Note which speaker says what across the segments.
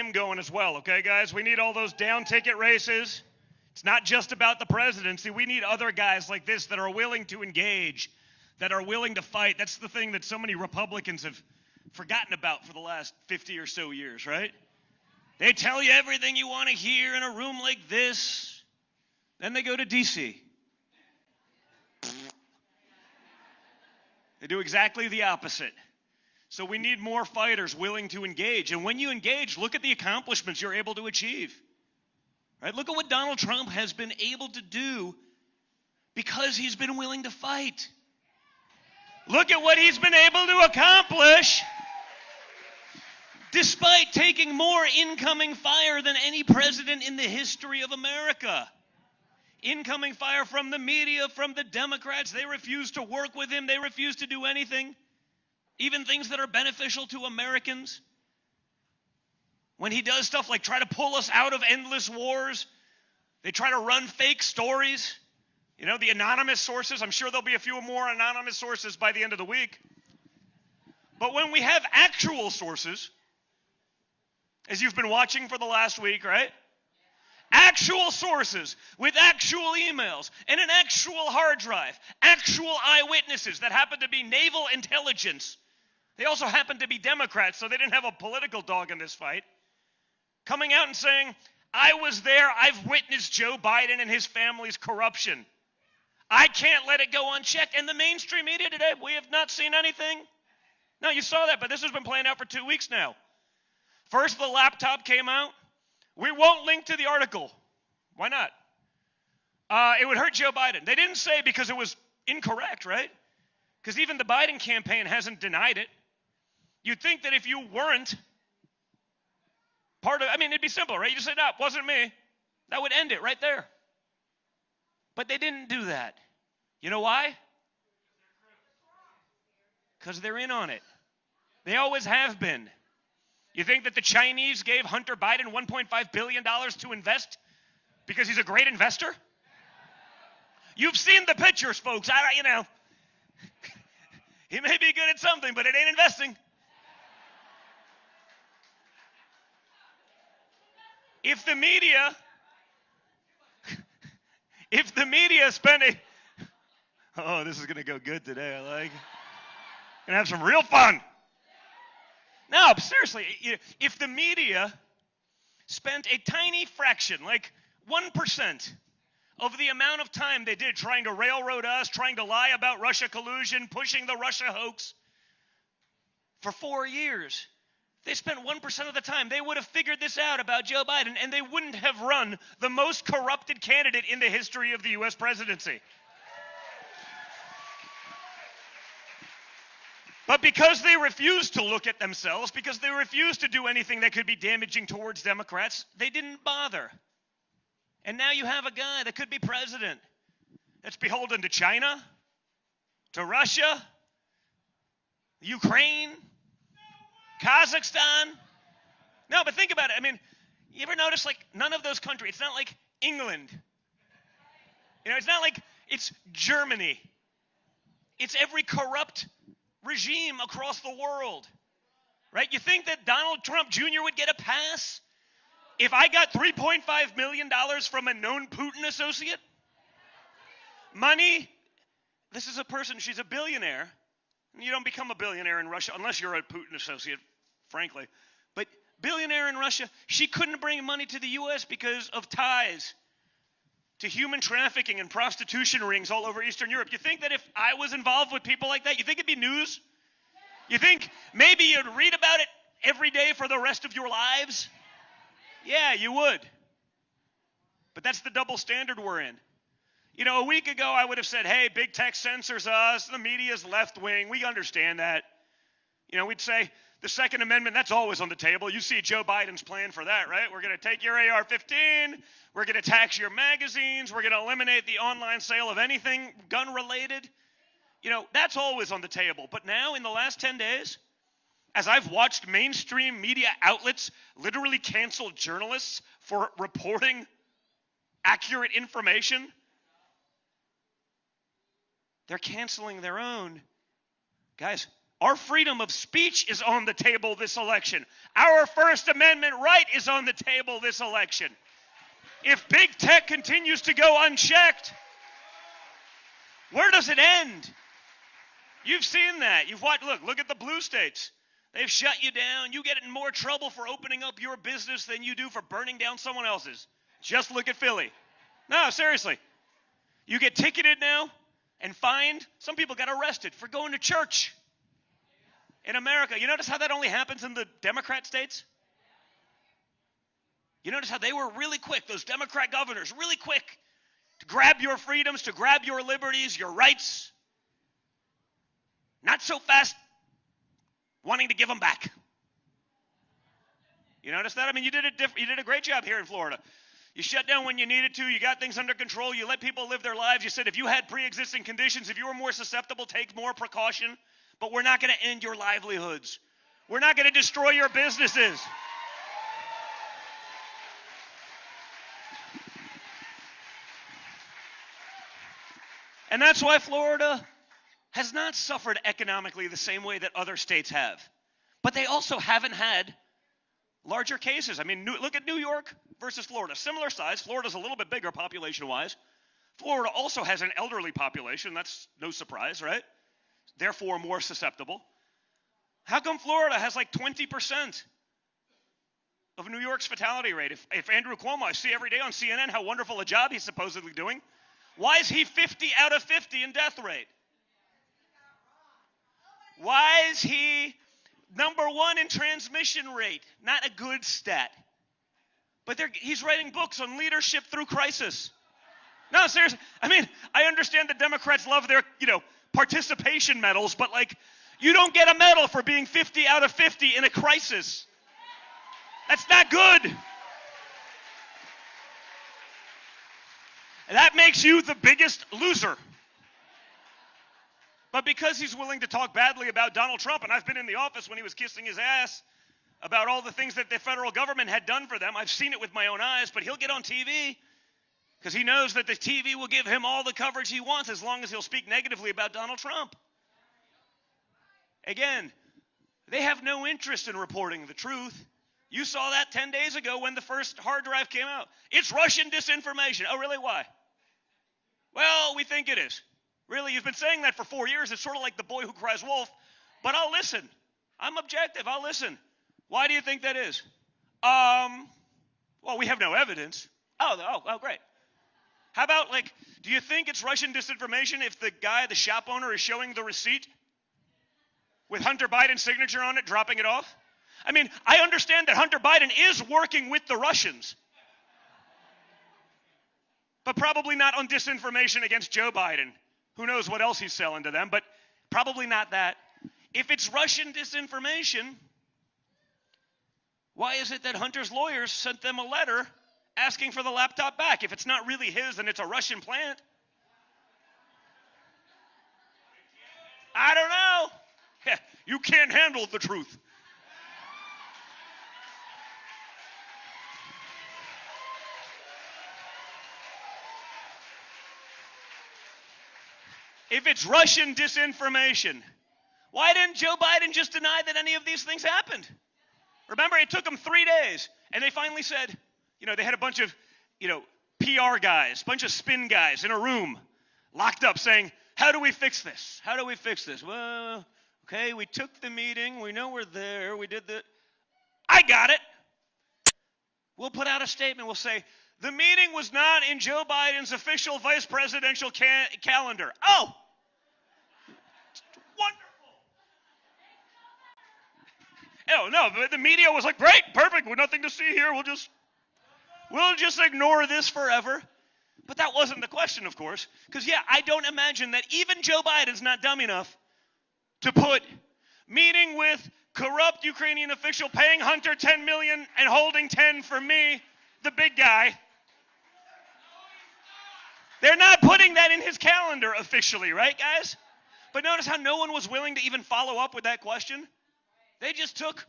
Speaker 1: him going as well, okay, guys? We need all those down ticket races. It's not just about the presidency. We need other guys like this that are willing to engage, that are willing to fight. That's the thing that so many Republicans have forgotten about for the last 50 or so years, right? They tell you everything you want to hear in a room like this. Then they go to D.C. They do exactly the opposite. So we need more fighters willing to engage. And when you engage, look at the accomplishments you're able to achieve. Right? Look at what Donald Trump has been able to do because he's been willing to fight. Look at what he's been able to accomplish despite taking more incoming fire than any president in the history of America. Incoming fire from the media, from the Democrats. They refuse to work with him. They refuse to do anything, even things that are beneficial to Americans. When he does stuff like try to pull us out of endless wars, they try to run fake stories. You know, the anonymous sources. I'm sure there'll be a few more anonymous sources by the end of the week. But when we have actual sources, as you've been watching for the last week, right? Actual sources with actual emails and an actual hard drive, actual eyewitnesses that happen to be naval intelligence. They also happen to be Democrats, so they didn't have a political dog in this fight. Coming out and saying, I was there, I've witnessed Joe Biden and his family's corruption. I can't let it go unchecked. And the mainstream media today, we have not seen anything. No, you saw that, but this has been playing out for 2 weeks now. First, the laptop came out. We won't link to the article. Why not? It would hurt Joe Biden. They didn't say because it was incorrect, right? Because even the Biden campaign hasn't denied it. You'd think that if you weren't part of, it'd be simple, right? You just say, no, it wasn't me. That would end it right there. But they didn't do that. You know why? Because they're in on it. They always have been. You think that the Chinese gave Hunter Biden $1.5 billion to invest because he's a great investor? You've seen the pictures, folks. He may be good at something, but it ain't investing. If the media spending, oh, this is going to go good today, I like. Going to have some real fun. No, seriously, if the media spent a tiny fraction, like 1% of the amount of time they did trying to railroad us, trying to lie about Russia collusion, pushing the Russia hoax for 4 years, they spent 1% of the time, they would have figured this out about Joe Biden, and they wouldn't have run the most corrupted candidate in the history of the U.S. presidency. But because they refused to look at themselves, because they refused to do anything that could be damaging towards Democrats, they didn't bother. And now you have a guy that could be president that's beholden to China, to Russia, Ukraine, Kazakhstan. No, but think about it. You ever notice, none of those countries, it's not like England. It's not like it's Germany. It's every corrupt regime across the world, right? You think that Donald Trump Jr. would get a pass if I got $3.5 million from a known Putin associate? Money, this is a person, she's a billionaire. You don't become a billionaire in Russia unless you're a Putin associate, frankly. But billionaire in Russia, she couldn't bring money to the U.S. because of ties to human trafficking and prostitution rings all over Eastern Europe. You think that if I was involved with people like that, you think it'd be news? You think maybe you'd read about it every day for the rest of your lives? Yeah, you would. But that's the double standard we're in. A week ago I would have said, hey, big tech censors us, the media's left wing, we understand that. We'd say, the Second Amendment, that's always on the table. You see Joe Biden's plan for that, right? We're going to take your AR-15. We're going to tax your magazines. We're going to eliminate the online sale of anything gun-related. That's always on the table. But now, in the last 10 days, as I've watched mainstream media outlets literally cancel journalists for reporting accurate information, they're canceling their own. Guys, Our freedom of speech is on the table this election. Our First Amendment right is on the table this election. If big tech continues to go unchecked, where does it end? You've seen that. You've watched. Look at the blue states. They've shut you down. You get in more trouble for opening up your business than you do for burning down someone else's. Just look at Philly. No, seriously. You get ticketed now and fined. Some people got arrested for going to church in America. You notice how that only happens in the Democrat states? You notice how they were really quick, those Democrat governors, really quick to grab your freedoms, to grab your liberties, your rights. Not so fast wanting to give them back. You notice that? I mean, you did a great job here in Florida. You shut down when you needed to. You got things under control. You let people live their lives. You said if you had pre-existing conditions, if you were more susceptible, take more precaution. But we're not going to end your livelihoods. We're not going to destroy your businesses. And that's why Florida has not suffered economically the same way that other states have. But they also haven't had larger cases. I mean, look at New York versus Florida. Similar size. Florida's a little bit bigger population-wise. Florida also has an elderly population. That's no surprise, right? Therefore, more susceptible. How come Florida has like 20% of New York's fatality rate? If Andrew Cuomo, I see every day on CNN how wonderful a job he's supposedly doing. Why is he 50 out of 50 in death rate? Why is he number one in transmission rate? Not a good stat. But he's writing books on leadership through crisis. No, seriously. I mean, I understand the Democrats love their, participation medals, but you don't get a medal for being 50 out of 50 in a crisis. That's not good. And that makes you the biggest loser. But because he's willing to talk badly about Donald Trump, and I've been in the office when he was kissing his ass about all the things that the federal government had done for them. I've seen it with my own eyes, but he'll get on TV because he knows that the TV will give him all the coverage he wants as long as he'll speak negatively about Donald Trump. Again, they have no interest in reporting the truth. You saw that 10 days ago when the first hard drive came out. It's Russian disinformation. Oh, really? Why? Well, we think it is. Really, you've been saying that for 4 years. It's sort of like the boy who cries wolf. But I'll listen. I'm objective. I'll listen. Why do you think that is? Well, we have no evidence. Oh, great. How about, do you think it's Russian disinformation if the shop owner is showing the receipt with Hunter Biden's signature on it, dropping it off? I mean, I understand that Hunter Biden is working with the Russians, but probably not on disinformation against Joe Biden. Who knows what else he's selling to them, but probably not that. If it's Russian disinformation, why is it that Hunter's lawyers sent them a letter asking for the laptop back? If it's not really his and it's a Russian plant. I don't know. You can't handle the truth. If it's Russian disinformation, why didn't Joe Biden just deny that any of these things happened? Remember, it took them 3 days, and they finally said, they had a bunch of, PR guys, bunch of spin guys in a room, locked up saying, how do we fix this? How do we fix this? Well, okay, we took the meeting. We know we're there. We did the... I got it. We'll put out a statement. We'll say, the meeting was not in Joe Biden's official vice presidential calendar. Oh, wonderful. Oh, no, but the media was like, great, perfect, with nothing to see here. We'll just ignore this forever. But that wasn't the question, of course, because, I don't imagine that even Joe Biden's not dumb enough to put meeting with corrupt Ukrainian official paying Hunter $10 million and holding 10 for me, the big guy. They're not putting that in his calendar officially, right, guys? But notice how no one was willing to even follow up with that question. They just took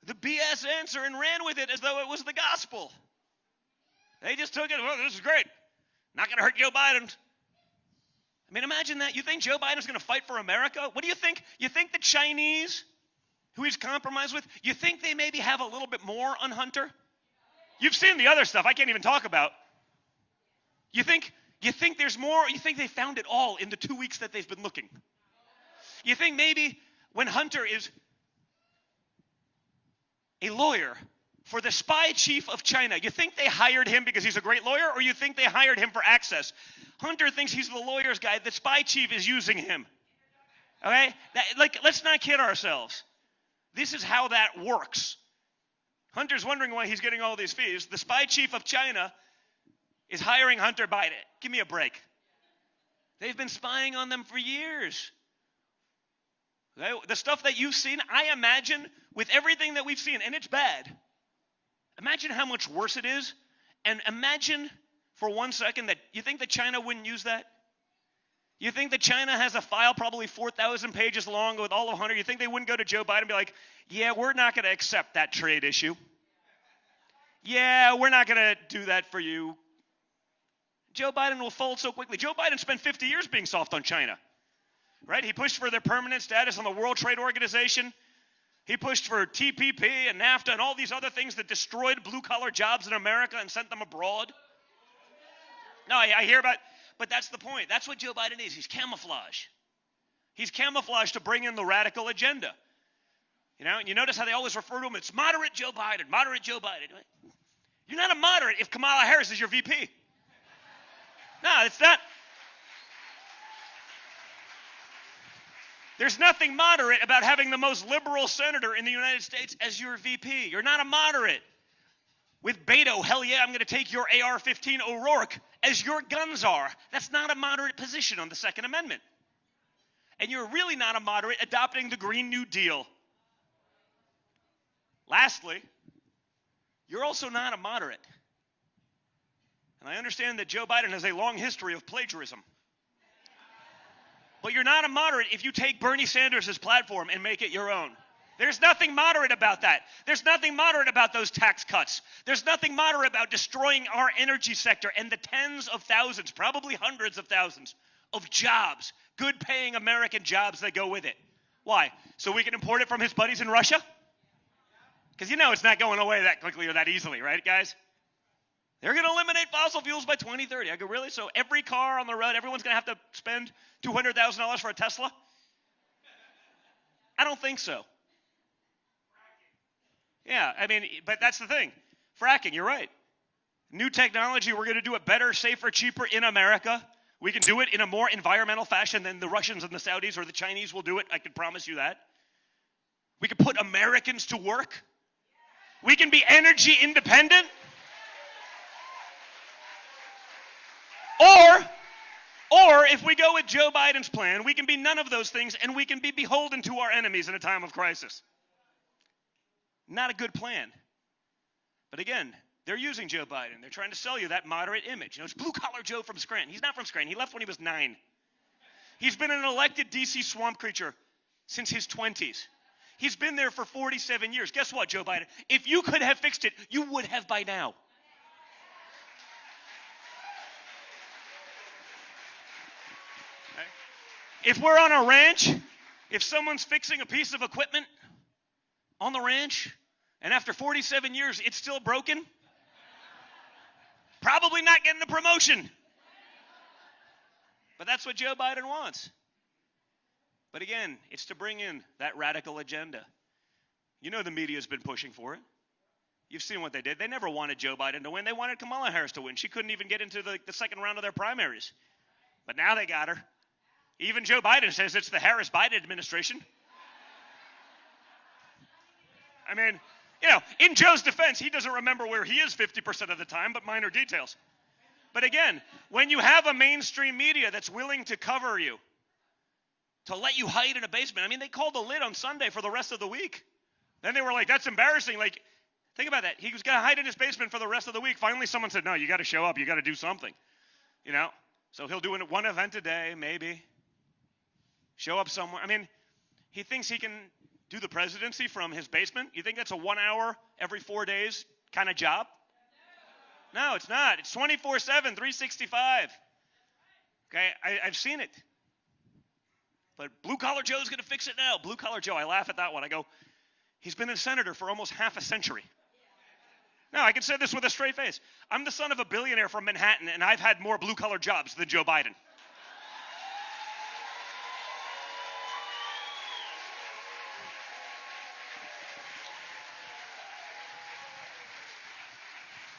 Speaker 1: the BS answer and ran with it as though it was the gospel. They just took it, well, this is great. Not going to hurt Joe Biden. I mean, imagine that. You think Joe Biden's going to fight for America? What do you think? You think the Chinese, who he's compromised with, you think they maybe have a little bit more on Hunter? You've seen the other stuff I can't even talk about. You think there's more? You think they found it all in the 2 weeks that they've been looking? You think maybe when Hunter is a lawyer for the spy chief of China, you think they hired him because he's a great lawyer, or you think they hired him for access? Hunter thinks he's the lawyer's guy. The spy chief is using him. Okay? Let's not kid ourselves. This is how that works. Hunter's wondering why he's getting all these fees. The spy chief of China is hiring Hunter Biden. Give me a break. They've been spying on them for years. Okay? The stuff that you've seen, I imagine, with everything that we've seen, and it's bad, imagine how much worse it is, and imagine for 1 second that you think that China wouldn't use that? You think that China has a file probably 4,000 pages long with all of Hunter? You think they wouldn't go to Joe Biden and be like, yeah, we're not going to accept that trade issue. Yeah, we're not going to do that for you. Joe Biden will fold so quickly. Joe Biden spent 50 years being soft on China, right? He pushed for their permanent status on the World Trade Organization. He pushed for TPP and NAFTA and all these other things that destroyed blue-collar jobs in America and sent them abroad. No, I hear about, but that's the point. That's what Joe Biden is. He's camouflage. He's camouflage to bring in the radical agenda. You know, and you notice how they always refer to him, it's moderate Joe Biden, moderate Joe Biden. You're not a moderate if Kamala Harris is your VP. No, it's not. There's nothing moderate about having the most liberal senator in the United States as your VP. You're not a moderate. With Beto, hell yeah, I'm going to take your AR-15 O'Rourke as your gun czar. That's not a moderate position on the Second Amendment. And you're really not a moderate adopting the Green New Deal. Lastly, you're also not a moderate. And I understand that Joe Biden has a long history of plagiarism. But you're not a moderate if you take Bernie Sanders' platform and make it your own. There's nothing moderate about that. There's nothing moderate about those tax cuts. There's nothing moderate about destroying our energy sector and the tens of thousands, probably hundreds of thousands, of jobs, good-paying American jobs that go with it. Why? So we can import it from his buddies in Russia? Because you know it's not going away that quickly or that easily, right, guys? They're going to eliminate fossil fuels by 2030. I go, really? So every car on the road, everyone's going to have to spend $200,000 for a Tesla? I don't think so. Yeah, I mean, but that's the thing. Fracking, you're right. New technology, we're going to do it better, safer, cheaper in America. We can do it in a more environmental fashion than the Russians and the Saudis or the Chinese will do it. I can promise you that. We can put Americans to work. We can be energy independent. Or if we go with Joe Biden's plan, we can be none of those things and we can be beholden to our enemies in a time of crisis. Not a good plan. But again, they're using Joe Biden. They're trying to sell you that moderate image. You know, it's blue-collar Joe from Scranton. He's not from Scranton. He left when he was 9. He's been an elected D.C. swamp creature since his 20s. He's been there for 47 years. Guess what, Joe Biden? If you could have fixed it, you would have by now. Okay? If we're on a ranch, if someone's fixing a piece of equipment on the ranch, and after 47 years, it's still broken, probably not getting a promotion. But that's what Joe Biden wants. But again, it's to bring in that radical agenda. You know the media's been pushing for it. You've seen what they did. They never wanted Joe Biden to win. They wanted Kamala Harris to win. She couldn't even get into the second round of their primaries. But now they got her. Even Joe Biden says it's the Harris-Biden administration. I mean, you know, in Joe's defense, he doesn't remember where he is 50% of the time, but minor details. But again, when you have a mainstream media that's willing to cover you, to let you hide in a basement. I mean, they called the lid on Sunday for the rest of the week. Then they were like, that's embarrassing. Like, think about that. He was going to hide in his basement for the rest of the week. Finally, someone said, no, you got to show up. You got to do something. You know? So he'll do one event a day, maybe. Show up somewhere. I mean, he thinks he can do the presidency from his basement. You think that's a 1 hour every 4 days kind of job? No, it's not. It's 24/7, 365. Okay, I've seen it. But blue-collar Joe's going to fix it now. Blue-collar Joe, I laugh at that one. I go, he's been a senator for almost half a century. Now, I can say this with a straight face. I'm the son of a billionaire from Manhattan, and I've had more blue-collar jobs than Joe Biden.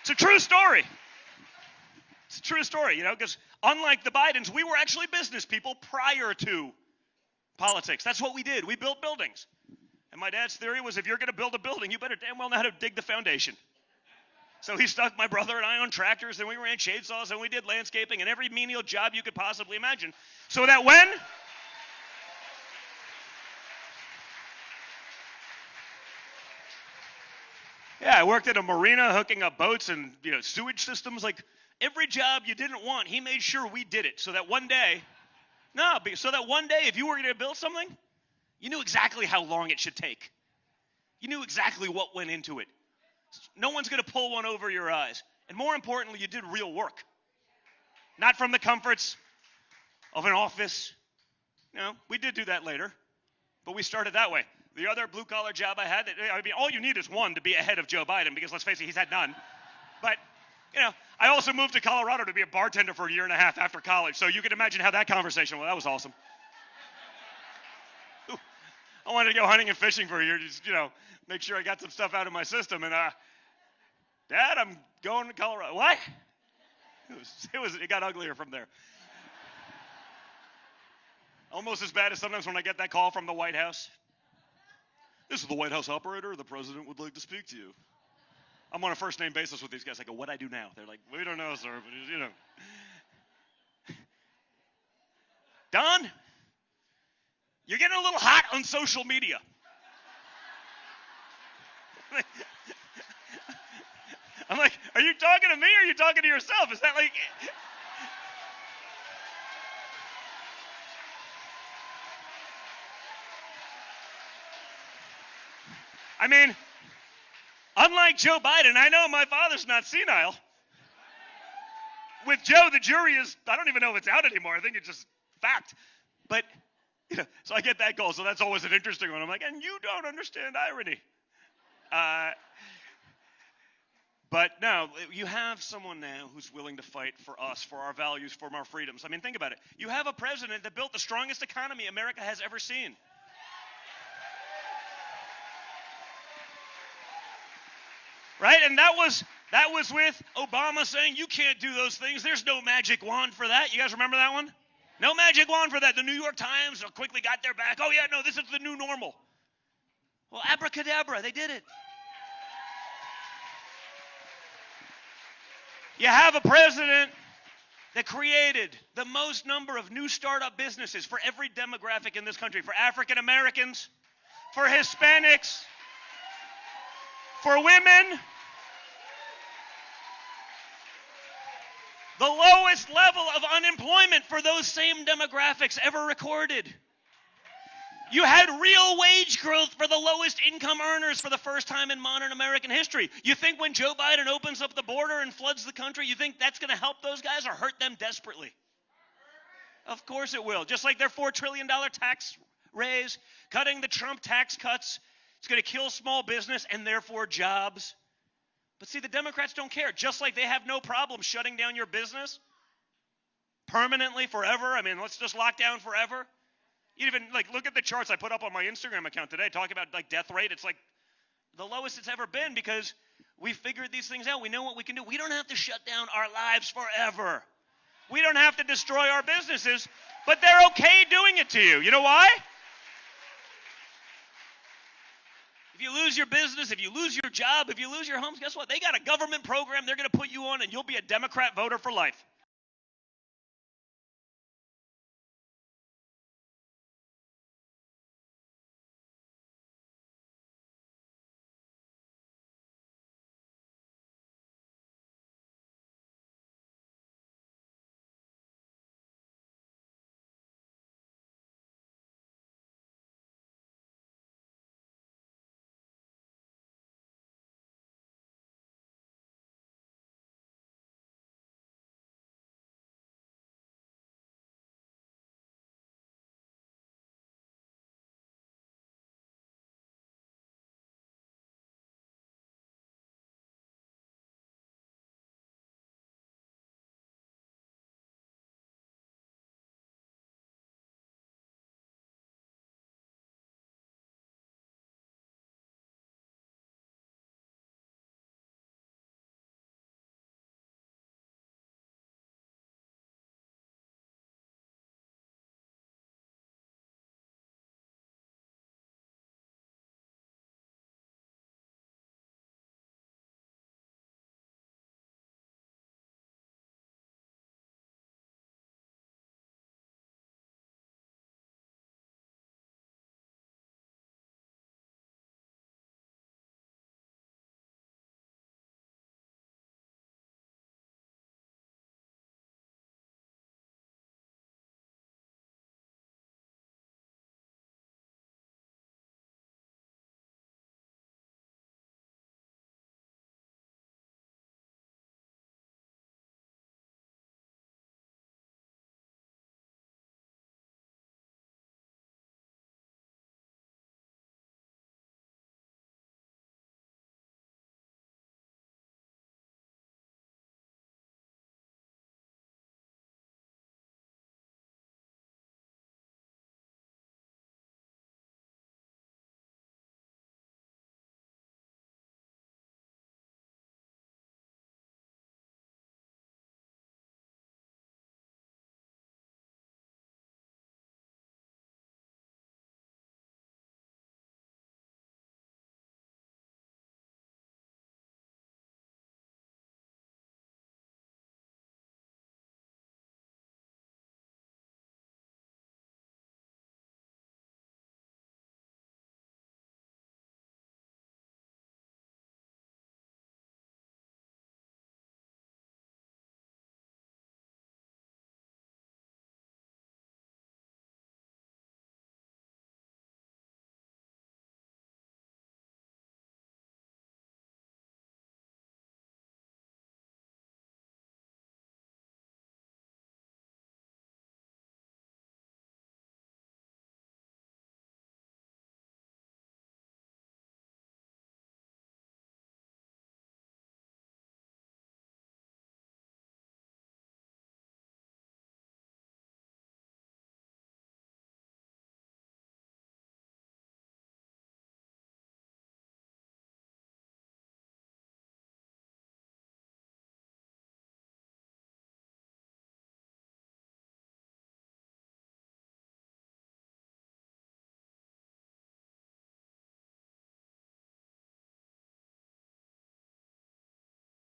Speaker 1: It's a true story. It's a true story, you know, because unlike the Bidens, we were actually business people prior to politics. That's what we did. We built buildings. And my dad's theory was if you're going to build a building, you better damn well know how to dig the foundation. So he stuck my brother and I on tractors, and we ran chainsaws, and we did landscaping and every menial job you could possibly imagine. So that when I worked at a marina hooking up boats and, you know, sewage systems. Like, every job you didn't want, he made sure we did it so that one day, if you were going to build something, you knew exactly how long it should take. You knew exactly what went into it. No one's going to pull one over your eyes. And more importantly, you did real work. Not from the comforts of an office. You know, we did do that later, but we started that way. The other blue-collar job I had, I mean, all you need is one to be ahead of Joe Biden, because let's face it, he's had none. But, you know, I also moved to Colorado to be a bartender for a year and a half after college, so you can imagine how that conversation went. That was awesome. I wanted to go hunting and fishing for a year, just, you know, make sure I got some stuff out of my system. And, Dad, I'm going to Colorado. What? It got uglier from there. Almost as bad as sometimes when I get that call from the White House. This is the White House operator. The president would like to speak to you. I'm on a first-name basis with these guys. I go, what do I do now? They're like, we don't know, sir, but, you know. Don, you're getting a little hot on social media. I'm like, are you talking to me or are you talking to yourself? Is that like... I mean, unlike Joe Biden, I know my father's not senile. With Joe, the jury is, I don't even know if it's out anymore. I think it's just fact. But, you know, so I get that goal. So that's always an interesting one. I'm like, and you don't understand irony. But no, you have someone now who's willing to fight for us, for our values, for our freedoms. I mean, think about it. You have a president that built the strongest economy America has ever seen. Right? And that was with Obama saying, you can't do those things. There's no magic wand for that. You guys remember that one? No magic wand for that. The New York Times quickly got their back. Oh, yeah, no, this is the new normal. Well, abracadabra, they did it. You have a president that created the most number of new startup businesses for every demographic in this country, for African Americans, for Hispanics, for women. The lowest level of unemployment for those same demographics ever recorded. You had real wage growth for the lowest income earners for the first time in modern American history. You think when Joe Biden opens up the border and floods the country, you think that's going to help those guys or hurt them desperately? Of course it will. Just like their $4 trillion tax raise, cutting the Trump tax cuts, it's going to kill small business and therefore jobs. But see, the Democrats don't care. Just like they have no problem shutting down your business permanently, forever. I mean, let's just lock down forever. You even, like, look at the charts I put up on my Instagram account today, talking about, like, death rate. It's, like, the lowest it's ever been because we figured these things out. We know what we can do. We don't have to shut down our lives forever. We don't have to destroy our businesses, but they're okay doing it to you. You know why? If you lose your business, if you lose your job, if you lose your homes, guess what? They got a government program they're going to put you on, and you'll be a Democrat voter for life.